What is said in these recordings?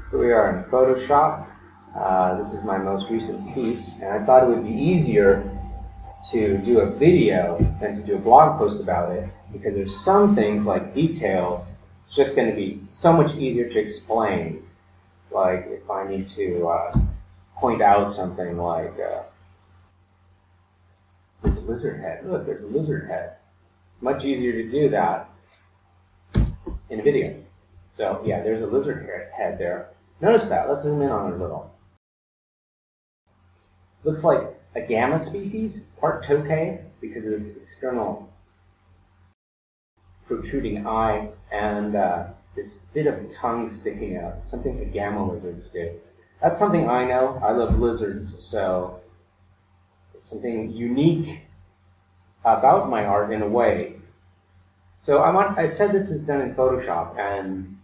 Here we are in Photoshop. This is my most recent piece, and I thought it would be easier to do a video than to do a blog post about it, because there's some things like details, it's just going to be so much easier to explain. Like if I need to point out something like this lizard head. Look, there's a lizard head. It's much easier to do that in a video. So yeah, there's a lizard head there. Notice that. Let's zoom in on it a little. Looks like a gamma species, part tokay, because of this external protruding eye and this bit of tongue sticking out, something the gamma lizards do. That's something I know. I love lizards, so it's something unique about my art in a way. So I said this is done in Photoshop, and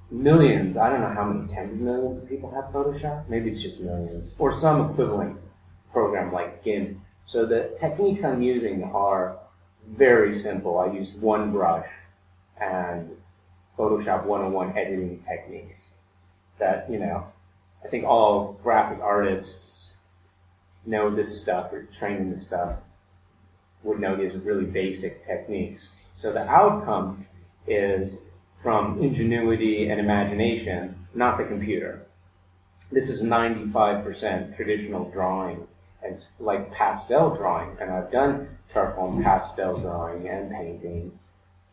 millions, I don't know how many tens of millions of people have Photoshop. Maybe it's just millions, or some equivalent program like GIMP. So the techniques I'm using are very simple. I used one brush and Photoshop 101 editing techniques that, you know, I think all graphic artists know this stuff or trained in this stuff would know these are really basic techniques. So the outcome is from ingenuity and imagination, not the computer. This is 95% traditional drawing. It's like pastel drawing, and I've done charcoal and pastel drawing and painting,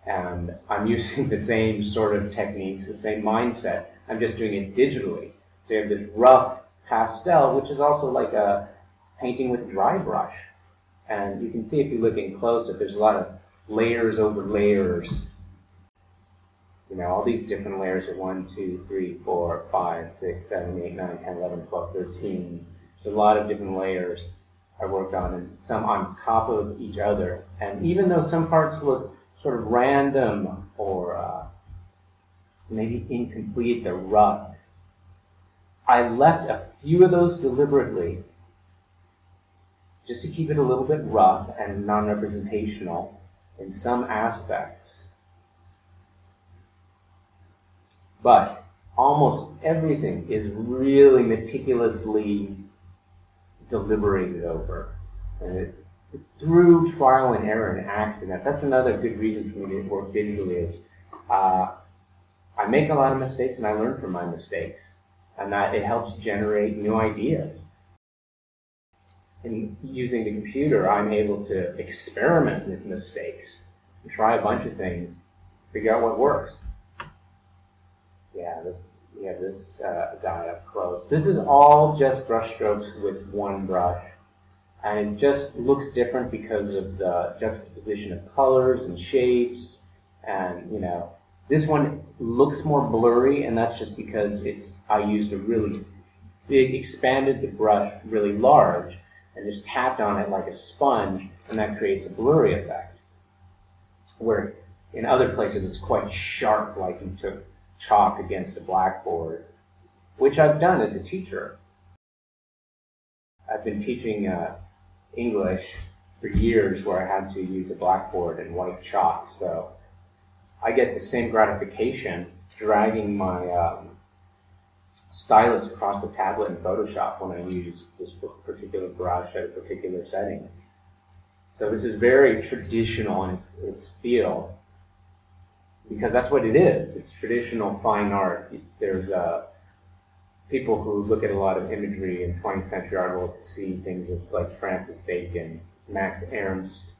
and I'm using the same sort of techniques, the same mindset. I'm just doing it digitally. So you have this rough pastel, which is also like a painting with dry brush. And you can see if you look in close that there's a lot of layers over layers. You know, all these different layers are 1, 2, 3, 4, 5, 6, 7, 8, 9, 10, 11, 12, 13. There's a lot of different layers I worked on, and some on top of each other. And even though some parts look sort of random or maybe incomplete, they're rough, I left a few of those deliberately just to keep it a little bit rough and non-representational in some aspects. But almost everything is really meticulously deliberated over. And through trial and error and accident. That's another good reason for me to work digitally is I make a lot of mistakes and I learn from my mistakes. And that it helps generate new ideas. And using the computer, I'm able to experiment with mistakes and try a bunch of things, figure out what works. Yeah, this guy up close. This is all just brush strokes with one brush. And it just looks different because of the juxtaposition of colors and shapes. And, you know, this one looks more blurry, and that's just because I used a really big, expanded the brush really large, and just tapped on it like a sponge, and that creates a blurry effect. Where in other places it's quite sharp, like you took chalk against a blackboard, which I've done as a teacher. I've been teaching English for years where I had to use a blackboard and white chalk, so I get the same gratification dragging my stylus across the tablet in Photoshop when I use this particular brush at a particular setting. So this is very traditional in its feel, because that's what it is. It's traditional fine art. There's people who look at a lot of imagery in 20th century art will see things like Francis Bacon, Max Ernst,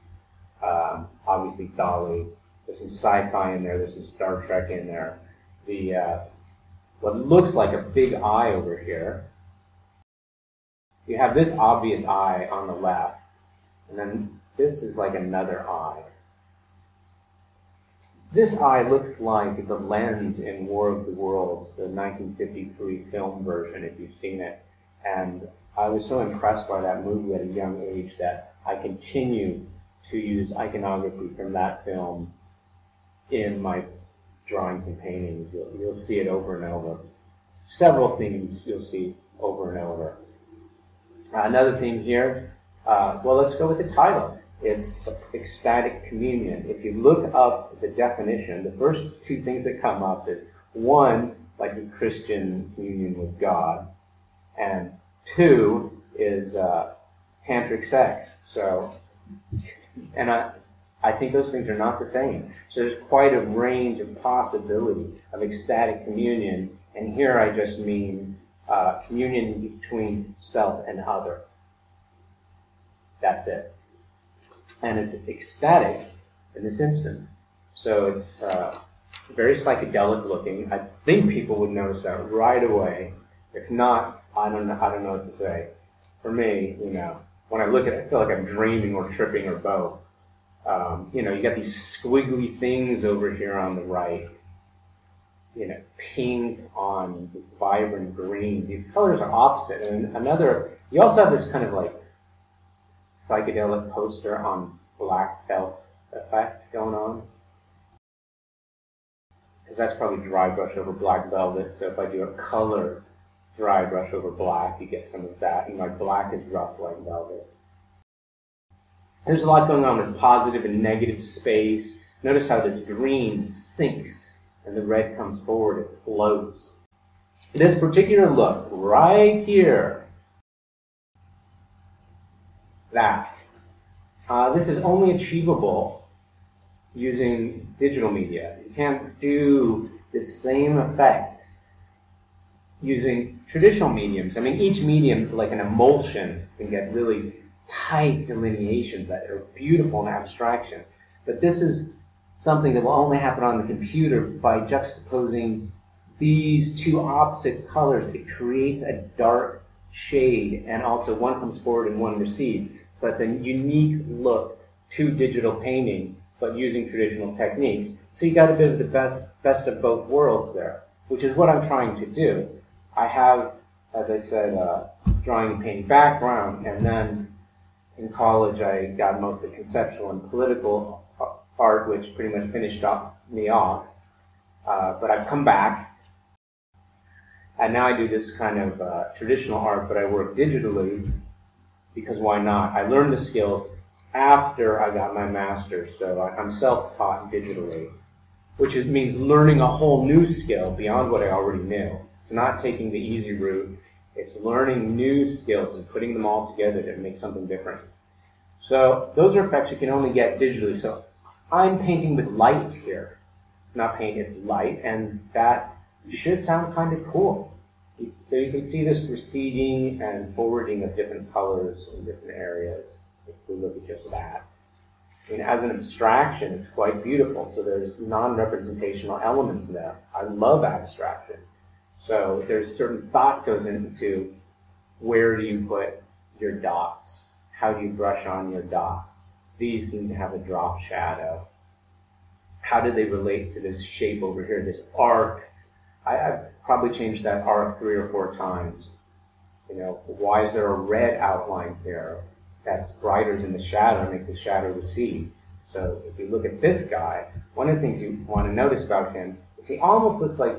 obviously Dali. There's some sci-fi in there. There's some Star Trek in there. What looks like a big eye over here. You have this obvious eye on the left, and then this is like another eye. This eye looks like the lens in War of the Worlds, the 1953 film version, if you've seen it. And I was so impressed by that movie at a young age that I continue to use iconography from that film in my drawings and paintings. You'll see it over and over. Several themes you'll see over and over. Another theme here, well, let's go with the title. It's ecstatic communion. If you look up the definition, the first two things that come up is, one, like a Christian communion with God, and 2 is tantric sex. So, and I think those things are not the same. So there's quite a range of possibility of ecstatic communion, and here I just mean communion between self and other. That's it. And it's ecstatic in this instant. So it's very psychedelic looking. I think people would notice that right away. If not, I don't know what to say. For me, when I look at it, I feel like I'm dreaming or tripping or both. You got these squiggly things over here on the right. Pink on this vibrant green. These colors are opposite. And you also have this kind of like psychedelic poster on black felt effect going on. Because that's probably dry brush over black velvet. So if I do a color dry brush over black, you get some of that. And my black is rough like velvet. There's a lot going on with positive and negative space. Notice how this green sinks and the red comes forward, it floats. This particular look right here, this is only achievable using digital media. You can't do the same effect using traditional mediums. I mean, each medium, like an emulsion, can get really tight delineations that are beautiful in abstraction. But this is something that will only happen on the computer by juxtaposing these two opposite colors. It creates a dark shade, and also one comes forward and one recedes. So it's a unique look to digital painting, but using traditional techniques. So you got a bit of the best of both worlds there, which is what I'm trying to do. I have, as I said, drawing and painting background, and then in college I got mostly conceptual and political art, which pretty much finished me off. But I've come back, and now I do this kind of traditional art, but I work digitally, because why not? I learned the skills after I got my master's, so I'm self-taught digitally, which means learning a whole new skill beyond what I already knew. It's not taking the easy route. It's learning new skills and putting them all together to make something different. So those are effects you can only get digitally. So I'm painting with light here. It's not paint, it's light, and that should sound kind of cool. So you can see this receding and forwarding of different colors in different areas, if we look at just that. I mean, as an abstraction, it's quite beautiful. So there's non-representational elements in there. I love abstraction. So there's certain thought goes into where do you put your dots? How do you brush on your dots? These seem to have a drop shadow. How do they relate to this shape over here, this arc? I've probably changed that arc 3 or 4 times. Why is there a red outline here that's brighter than the shadow and makes the shadow recede? So if you look at this guy, one of the things you want to notice about him is he almost looks like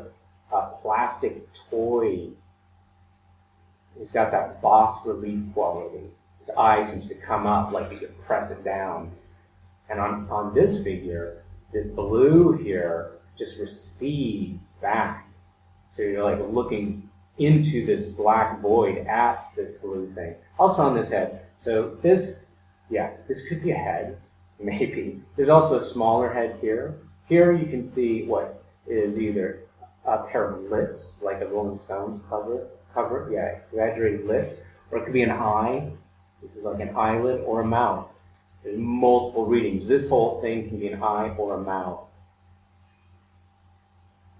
a plastic toy. He's got that bas relief quality. His eye seems to come up like you could press it down. And on this figure, this blue here just recedes back. So you're like looking into this black void at this blue thing. Also on this head. So this could be a head, maybe. There's also a smaller head here. Here you can see what is either a pair of lips, like a Rolling Stones cover, exaggerated lips, or it could be an eye. This is like an eyelid or a mouth. There's multiple readings. This whole thing can be an eye or a mouth.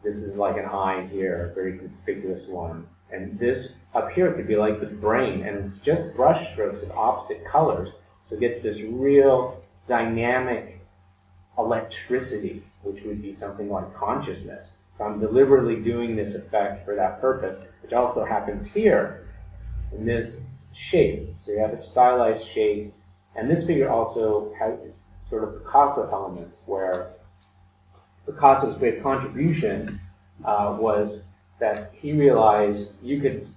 This is like an eye here, a very conspicuous one. And this up here could be like the brain, and it's just brush strokes of opposite colors, so it gets this real dynamic electricity, which would be something like consciousness. So I'm deliberately doing this effect for that purpose, which also happens here in this shape. So you have a stylized shape, and this figure also has sort of Picasso elements, where Picasso's great contribution was that he realized you could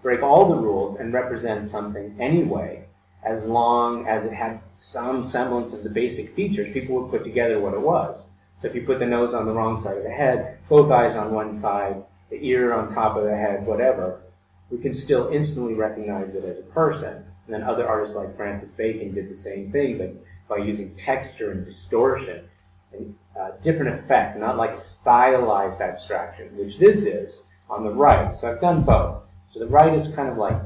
break all the rules and represent something anyway, as long as it had some semblance of the basic features. People would put together what it was. So if you put the nose on the wrong side of the head, both eyes on one side, the ear on top of the head, whatever, we can still instantly recognize it as a person. And then other artists like Francis Bacon did the same thing, but by using texture and distortion and different effect, not like a stylized abstraction, which this is on the right. So I've done both. So the right is kind of like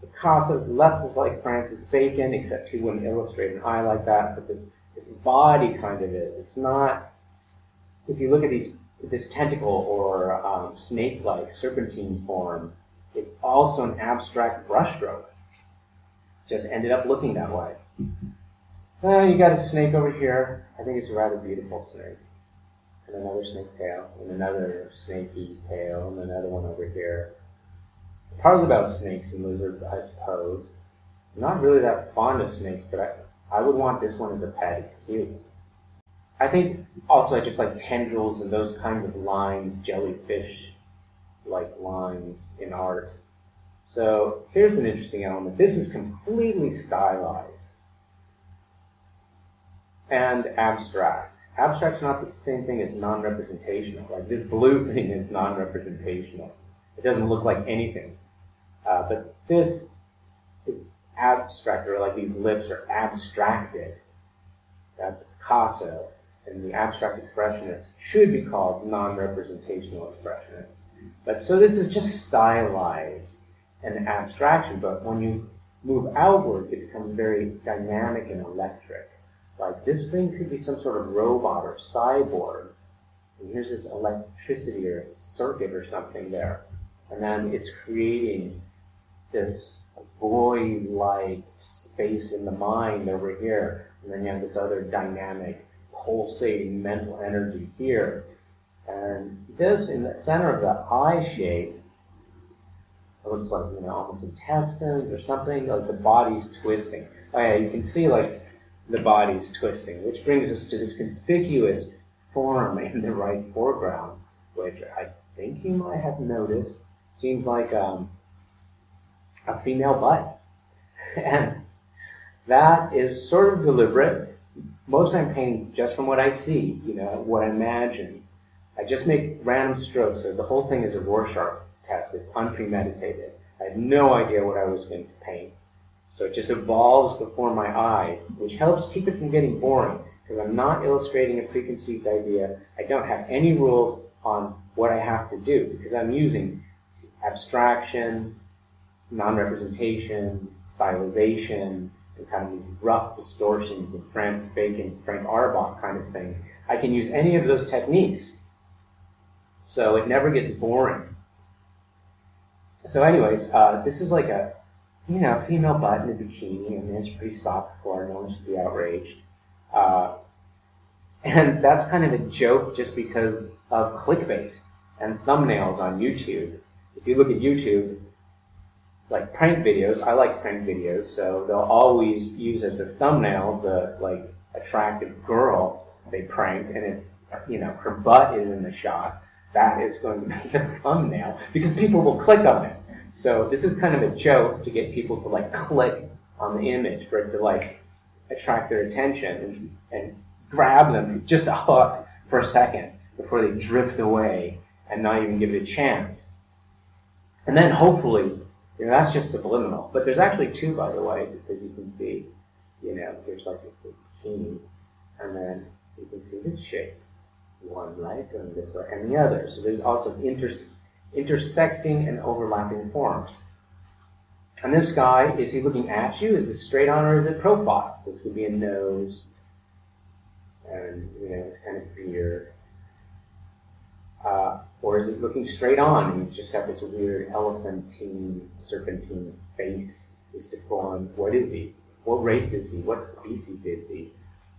Picasso, the left is like Francis Bacon, except he wouldn't illustrate an eye like that, but this body kind of is. It's not, if you look at this tentacle or snake-like serpentine form, it's also an abstract brushstroke. Just ended up looking that way. You got a snake over here. I think it's a rather beautiful snake. And another snake tail, and another snaky tail, and another one over here. It's partly about snakes and lizards, I suppose. I'm not really that fond of snakes, but I would want this one as a pet. It's cute. I think also I just like tendrils and those kinds of lines, jellyfish-like lines in art. So here's an interesting element. This is completely stylized and abstract. Abstract's not the same thing as non-representational. Like this blue thing is non-representational. It doesn't look like anything. But this is abstract, or like these lips are abstracted. That's Picasso. And the abstract expressionist should be called non-representational expressionist. But so this is just stylized and abstraction, but when you move outward, it becomes very dynamic and electric. Like this thing could be some sort of robot or cyborg. And here's this electricity or a circuit or something there. And then it's creating this void-like space in the mind over here. And then you have this other dynamic, pulsating mental energy here. And this, in the center of the eye shape, it looks like, almost intestines or something, like the body's twisting. Oh yeah, you can see like the body's twisting, which brings us to this conspicuous form in the right foreground, which I think you might have noticed. Seems like a female butt. And that is sort of deliberate. Most I'm painting just from what I see, what I imagine. I just make random strokes, so the whole thing is a Rorschach test. It's unpremeditated. I had no idea what I was going to paint. So it just evolves before my eyes, which helps keep it from getting boring, because I'm not illustrating a preconceived idea. I don't have any rules on what I have to do, because I'm using abstraction, non-representation, stylization, and kind of rough distortions of Francis Bacon, Frank Arbach kind of thing. I can use any of those techniques, so it never gets boring. So anyways, this is like a, female butt in a bikini, and it's pretty soft for no one should be outraged. And that's kind of a joke just because of clickbait and thumbnails on YouTube. If you look at YouTube, like prank videos, I like prank videos, so they'll always use as a thumbnail the attractive girl they pranked, and if her butt is in the shot, that is going to be the thumbnail because people will click on it. So this is kind of a joke to get people to click on the image, for it to attract their attention and grab them just a hook for a second before they drift away and not even give it a chance. And then hopefully, that's just subliminal. But there's actually two, by the way, because you can see, there's like a bikini, and then you can see this shape. One leg going this way, and the other. So there's also intersecting and overlapping forms. And this guy, is he looking at you? Is this straight on or is it profile? This could be a nose, and it's kind of weird. Or is it looking straight on and he's just got this weird elephantine, serpentine face, is deformed? What is he? What race is he? What species is he?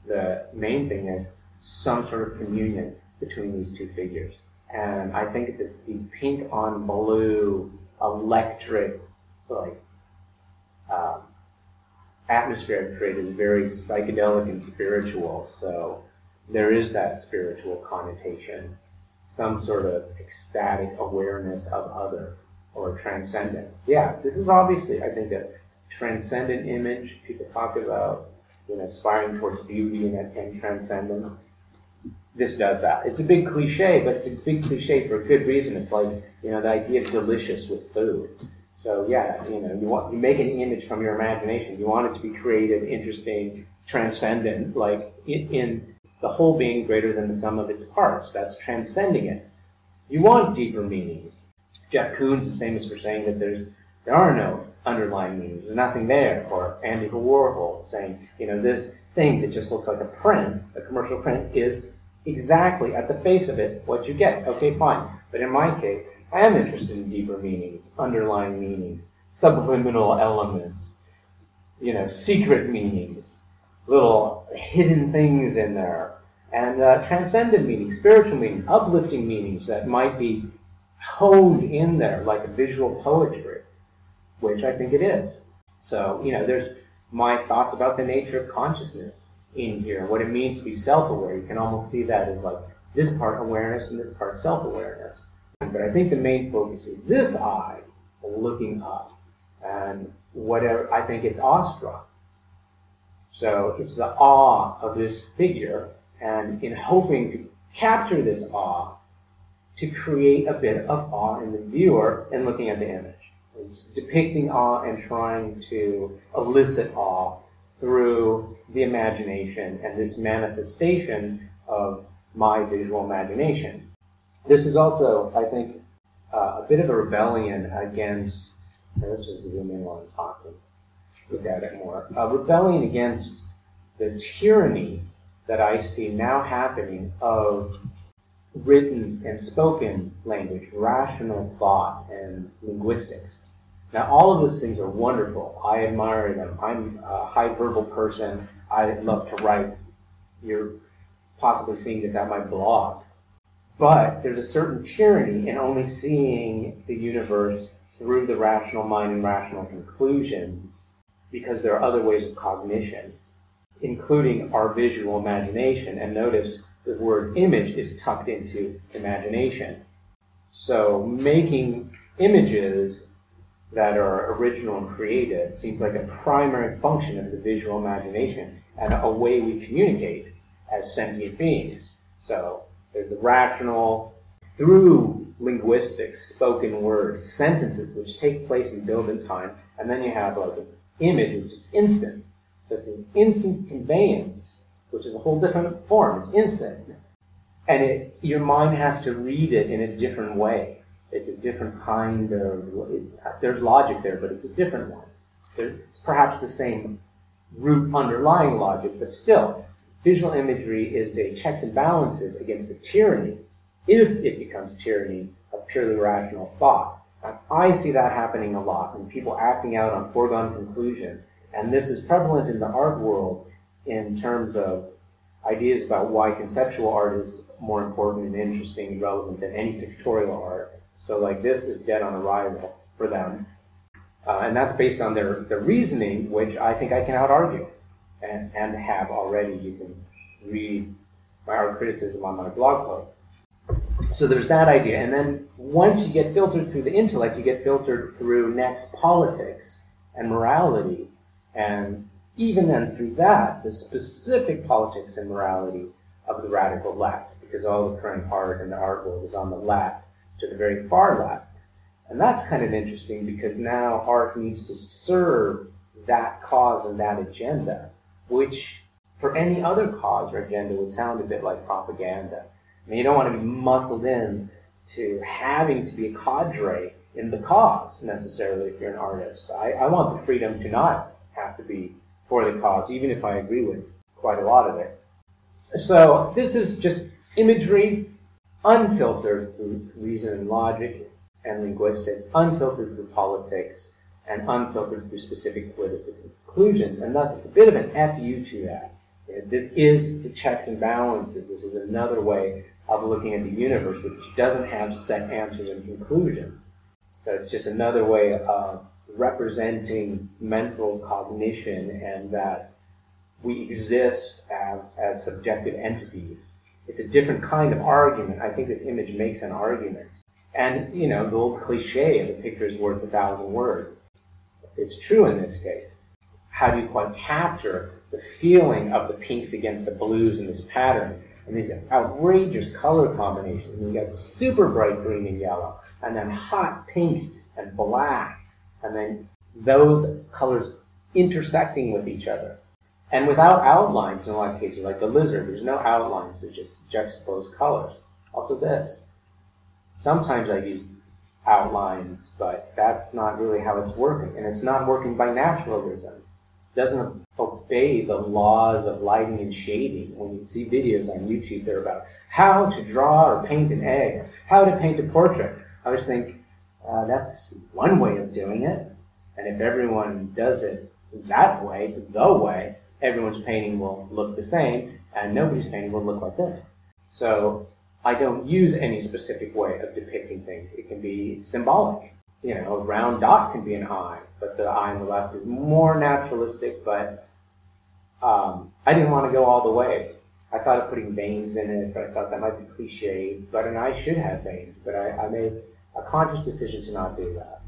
The main thing is some sort of communion between these two figures. And I think these pink on blue, electric, atmosphere created is very psychedelic and spiritual. So there is that spiritual connotation, some sort of ecstatic awareness of other or transcendence. Yeah, this is obviously, I think, a transcendent image. People talk about, aspiring towards beauty and transcendence. this does that. It's a big cliche, but it's a big cliche for a good reason. It's like, the idea of delicious with food. So yeah, you make an image from your imagination. You want it to be creative, interesting, transcendent, like in the whole being greater than the sum of its parts. That's transcending it. You want deeper meanings. Jeff Koons is famous for saying that there are no underlying meanings. There's nothing there. Or Andy Warhol saying, this thing that just looks like a print, a commercial print, is exactly at the face of it what you get. Okay, fine. But in my case, I am interested in deeper meanings, underlying meanings, subliminal elements, secret meanings, little hidden things in there, and transcendent meanings, spiritual meanings, uplifting meanings that might be honed in there like a visual poetry, which I think it is. So, there's my thoughts about the nature of consciousness in here, what it means to be self-aware. You can almost see that as like this part awareness and this part self-awareness. But I think the main focus is this eye looking up, and whatever, I think it's awestruck. So it's the awe of this figure, and in hoping to capture this awe, to create a bit of awe in the viewer and looking at the image. It's depicting awe and trying to elicit awe through the imagination and this manifestation of my visual imagination. This is also, I think, a bit of a rebellion against, let's just zoom in while I'm talking, look at it more, a rebellion against the tyranny that I see now happening of written and spoken language, rational thought, and linguistics. Now, all of those things are wonderful. I admire them. I'm a high verbal person. I love to write. You're possibly seeing this at my blog. But there's a certain tyranny in only seeing the universe through the rational mind and rational conclusions, because there are other ways of cognition, including our visual imagination. And notice the word image is tucked into imagination. So making images that are original and creative seems like a primary function of the visual imagination and a way we communicate as sentient beings. So there's the rational, through linguistics, spoken words, sentences which take place and build in time, and then you have like an image which is instant. So it's an instant conveyance, which is a whole different form. It's instant. And your mind has to read it in a different way. It's a different kind of, there's logic there, but it's a different one. It's perhaps the same root underlying logic, but still, visual imagery is a checks and balances against the tyranny, if it becomes tyranny, of purely rational thought. And I see that happening a lot, and people acting out on foregone conclusions. And this is prevalent in the art world in terms of ideas about why conceptual art is more important and interesting and relevant than any pictorial art. So like this is dead on arrival for them. And that's based on their reasoning, which I think I can out-argue and have already. You can read my art criticism on my blog post. So there's that idea. And then once you get filtered through the intellect, you get filtered through next politics and morality. And even then through that, the specific politics and morality of the radical left, because all the current art in the art world is on the left, to the very far left. And that's kind of interesting because now art needs to serve that cause and that agenda, which for any other cause or agenda would sound a bit like propaganda. I mean, you don't want to be muscled in to having to be a cadre in the cause necessarily if you're an artist. I want the freedom to not have to be for the cause, even if I agree with quite a lot of it. So this is just imagery, unfiltered through reason and logic and linguistics, unfiltered through politics, and unfiltered through specific political conclusions. And thus, it's a bit of an FU to that. This is the checks and balances. This is another way of looking at the universe, which doesn't have set answers and conclusions. So it's just another way of representing mental cognition and that we exist as subjective entities. It's a different kind of argument. I think this image makes an argument. And, the old cliche of a picture is worth 1,000 words. It's true in this case. How do you quite capture the feeling of the pinks against the blues in this pattern? and these outrageous color combinations. And you got super bright green and yellow, and then hot pinks and black, and then those colors intersecting with each other. And without outlines in a lot of cases, like the lizard, there's no outlines, there's just juxtaposed colors. Also this. Sometimes I use outlines, but that's not really how it's working. And it's not working by naturalism. It doesn't obey the laws of lighting and shading. When you see videos on YouTube, they're about how to draw or paint an egg, how to paint a portrait. I always think, that's one way of doing it. And if everyone does it that way, the way, everyone's painting will look the same, and nobody's painting will look like this. So I don't use any specific way of depicting things. It can be symbolic. You know, a round dot can be an eye, but the eye on the left is more naturalistic, but I didn't want to go all the way. I thought of putting veins in it, but I thought that might be cliche, but an eye should have veins, but I made a conscious decision to not do that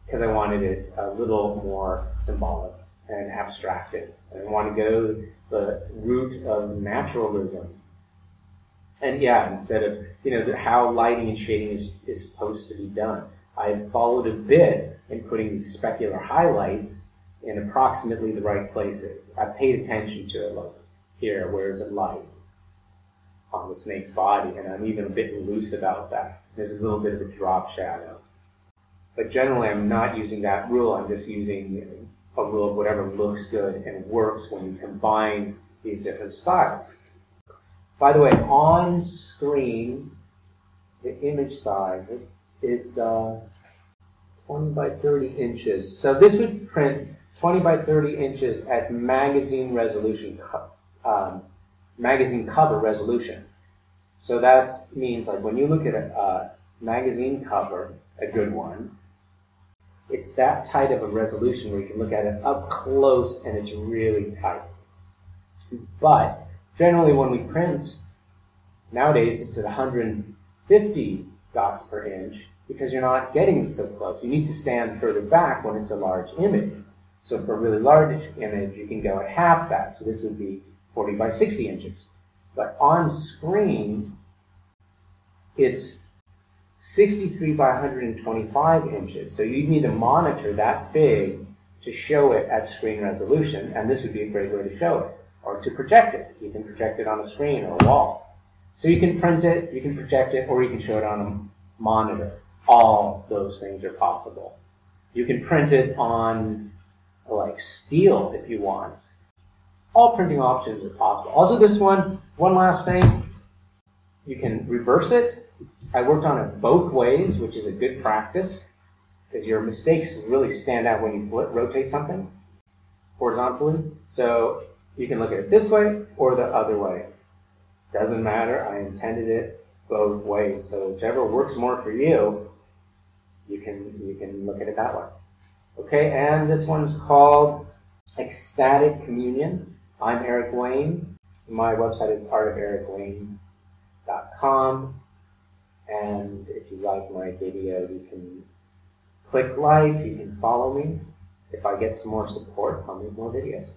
because I wanted it a little more symbolic and abstracted. I want to go the route of naturalism. And yeah, instead of, you know, how lighting and shading is supposed to be done. I followed a bit in putting these specular highlights in approximately the right places. I paid attention to it, like here, where is it light on the snake's body, and I'm even a bit loose about that. There's a little bit of a drop shadow. But generally, I'm not using that rule. I'm just using a rule of whatever looks good and works when you combine these different styles. By the way, on screen, the image size, it's 20 by 30 inches. So this would print 20 by 30 inches at magazine resolution, magazine cover resolution. So that means like when you look at a magazine cover, a good one, it's that tight of a resolution where you can look at it up close and it's really tight. But generally when we print, nowadays it's at 150 dots per inch because you're not getting it so close. You need to stand further back when it's a large image. So for a really large image, you can go at half that. So this would be 40 by 60 inches. But on screen, it's 63 by 125 inches. So you need a monitor that big to show it at screen resolution, and this would be a great way to show it, or to project it. You can project it on a screen or a wall. So you can print it, you can project it, or you can show it on a monitor. All those things are possible. You can print it on like steel if you want. All printing options are possible. Also this one last thing, you can reverse it. I worked on it both ways, which is a good practice, because your mistakes really stand out when you rotate something horizontally. So you can look at it this way or the other way. Doesn't matter, I intended it both ways. So whichever works more for you, you can look at it that way. Okay, and this one's called Ecstatic Communion. I'm Eric Wayne. My website is artofericwayne.com. And if you like my video, you can click like, you can follow me. If I get some more support, I'll make more videos.